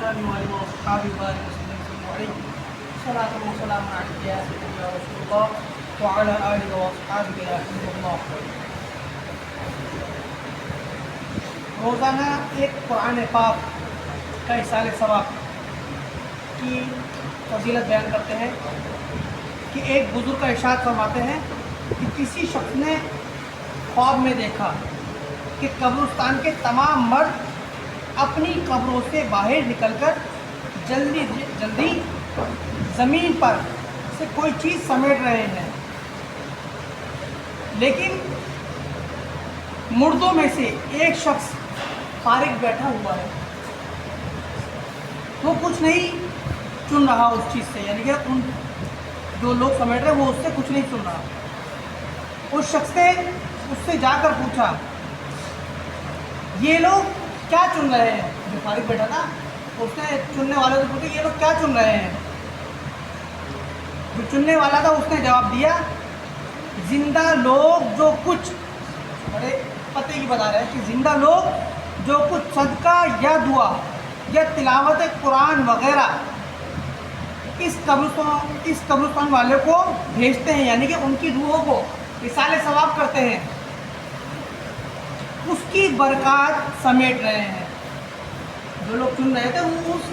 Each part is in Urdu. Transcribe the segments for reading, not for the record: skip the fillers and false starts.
آله وأصحابه وبارك وسلم عليه صلاة وسلام عليك يا سيدي يا رسول الله وعلى آله وأصحابه يا حبيب الله. روزانہ ایک قرآن پاک کا اِصال ثواب کی فضیلت بیان کرتے ہیں کہ ایک بزرگ کا ارشاد فرماتے ہیں کہ کسی شخص نے خواب میں دیکھا کہ قبرستان کے تمام مرد اپنی قبروں سے باہر نکل کر جلدی جلدی زمین پر سے کوئی چیز سمیٹ رہے ہیں، لیکن مردوں میں سے ایک شخص فارغ بیٹھا ہوا ہے، وہ کچھ نہیں چن رہا اس چیز سے، یعنی کہ ان جو لوگ سمیٹ رہے ہیں وہ اس سے کچھ نہیں چن رہا. اس شخص نے اس سے جا کر پوچھا یہ لوگ کیا چن رہے ہیں؟ جو فارغ بیٹھا تھا اس نے چننے والے سے پوچھا یہ لوگ کیا چن رہے ہیں؟ جو چننے والا تھا اس نے جواب دیا زندہ لوگ جو کچھ بڑے پتے کی بتا رہے ہیں کہ زندہ لوگ جو کچھ صدقہ یا دعا یا تلاوت قرآن وغیرہ اس قبرستان والے کو بھیجتے ہیں، یعنی کہ ان کی روحوں کو اِصال ثواب کرتے ہیں، اس کی برکات سمیٹ رہے ہیں. جو لوگ چن رہے تھے وہ اس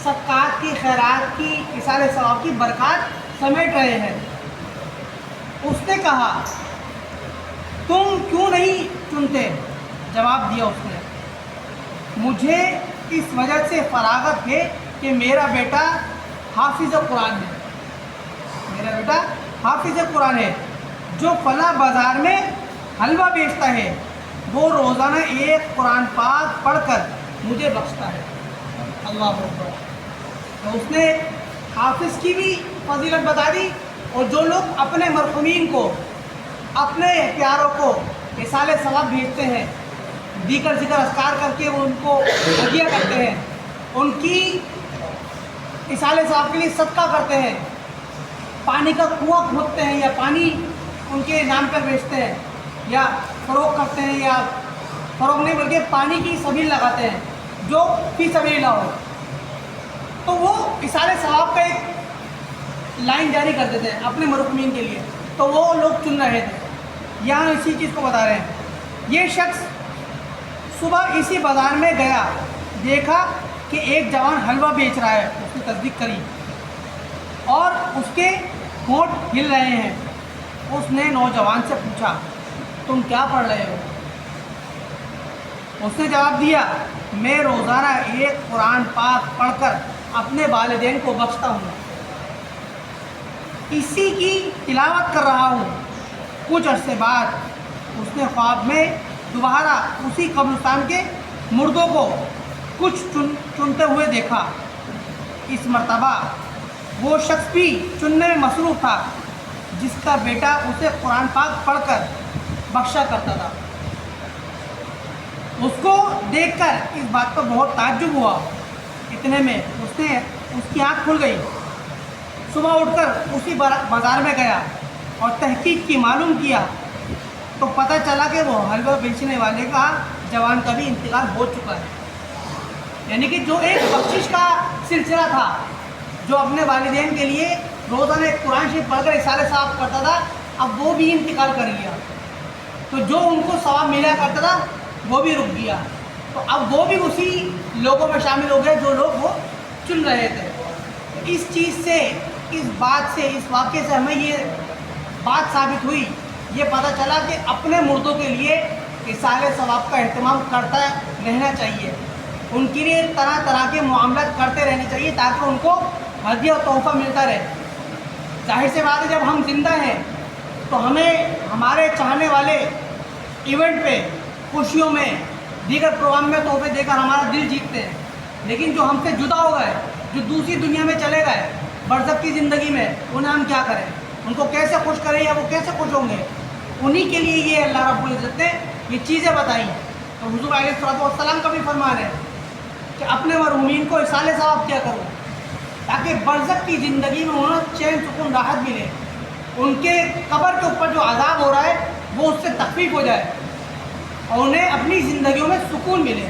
صدقات کی، خیرات کی، اِصال ثواب کی برکات سمیٹ رہے ہیں. اس نے کہا تم کیوں نہیں چنتے؟ جواب دیا اس نے مجھے اس وجہ سے فراغت ہے کہ میرا بیٹا حافظ قرآن ہے، جو فلاں بازار میں حلوہ بیچتا ہے وہ روزانہ ایک قرآن پاک پڑھ کر مجھے بخشتا ہے. اللہ اکبر. تو اس نے حافظ کی بھی فضیلت بتا دی، اور جو لوگ اپنے مرحومین کو، اپنے پیاروں کو اِصال ثواب بھیجتے ہیں، دیگر ذکر اذکار کر کے وہ ان کو ہدیہ کرتے ہیں، ان کی اِصال ثواب کے لیے صدقہ کرتے ہیں، پانی کا کنواں کھودتے ہیں یا پانی ان کے نام پر بیچتے ہیں یا فروغ کرتے ہیں، یا فروغ نہیں بلکہ پانی کی سبیل لگاتے ہیں جو فی سبیل اللہ ہو، تو وہ اِصال ثواب کا ایک لائن جاری کر دیتے ہیں اپنے مرحومین کے لیے. تو وہ لوگ چن رہے تھے. یہاں اسی چیز کو بتا رہے ہیں. یہ شخص صبح اسی بازار میں گیا، دیکھا کہ ایک جوان حلوہ بیچ رہا ہے، اس کی تصدیق کری اور اس کے ہونٹ ہل رہے ہیں. اس نے نوجوان سے پوچھا تم کیا پڑھ رہے ہو؟ اس نے جواب دیا میں روزانہ ایک قرآن پاک پڑھ کر اپنے والدین کو بخشتا ہوں، اسی کی تلاوت کر رہا ہوں. کچھ عرصے بعد اس نے خواب میں دوبارہ اسی قبرستان کے مردوں کو کچھ چنتے ہوئے دیکھا. اس مرتبہ وہ شخص بھی چننے میں مصروف تھا جس کا بیٹا اسے قرآن پاک پڑھ کر بخشا کرتا تھا. اس کو دیکھ کر اس بات پر بہت تعجب ہوا. اتنے میں اس کی آنکھ کھل گئی. صبح اٹھ کر اسی بازار میں گیا اور تحقیق کی، معلوم کیا تو پتہ چلا کہ وہ حلوہ بیچنے والے کا جوان کا بھی انتقال ہو چکا ہے. یعنی کہ جو ایک بخشش کا سلسلہ تھا، جو اپنے والدین کے لیے روزانہ ایک قرآن شریف پڑھ کر اِصال ثواب کرتا تھا، اب وہ بھی انتقال کر گیا. تو جو ان کو ثواب ملا کرتا تھا وہ بھی رک گیا. تو اب وہ بھی اسی لوگوں میں شامل ہو گئے جو لوگ وہ چن رہے تھے. اس چیز سے، اس بات سے، اس واقعے سے ہمیں یہ بات ثابت ہوئی، یہ پتہ چلا کہ اپنے مردوں کے لیے اِصال ثواب کا اہتمام کرتا رہنا چاہیے. ان کے لیے طرح طرح کے معاملات کرتے رہنے چاہیے تاکہ ان کو ہدیہ و تحفہ ملتا رہے. ظاہر سی بات ہے جب ہم زندہ ہیں تو ہمیں ہمارے چاہنے والے ایونٹ پہ، خوشیوں میں، دیگر پروگرام میں تحفے دے کر ہمارا دل جیتتے ہیں. لیکن جو ہم سے جدا ہو گئے، جو دوسری دنیا میں چلے گئے، برزخ کی زندگی میں، انہیں ہم کیا کریں؟ ان کو کیسے خوش کریں یا وہ کیسے خوش ہوں گے؟ انہی کے لیے یہ اللہ رب العزت نے یہ چیزیں بتائیں. تو حضور علیہ السلام کا بھی فرمان ہے کہ اپنے مرحومین کو اِصال ثواب کیا کرو تاکہ برزخ کی زندگی میں انہیں چین سکون راحت ملے، ان کے قبر کے اوپر جو عذاب ہو رہا ہے وہ اس سے تخفیف ہو جائے اور انہیں اپنی زندگیوں میں سکون ملے.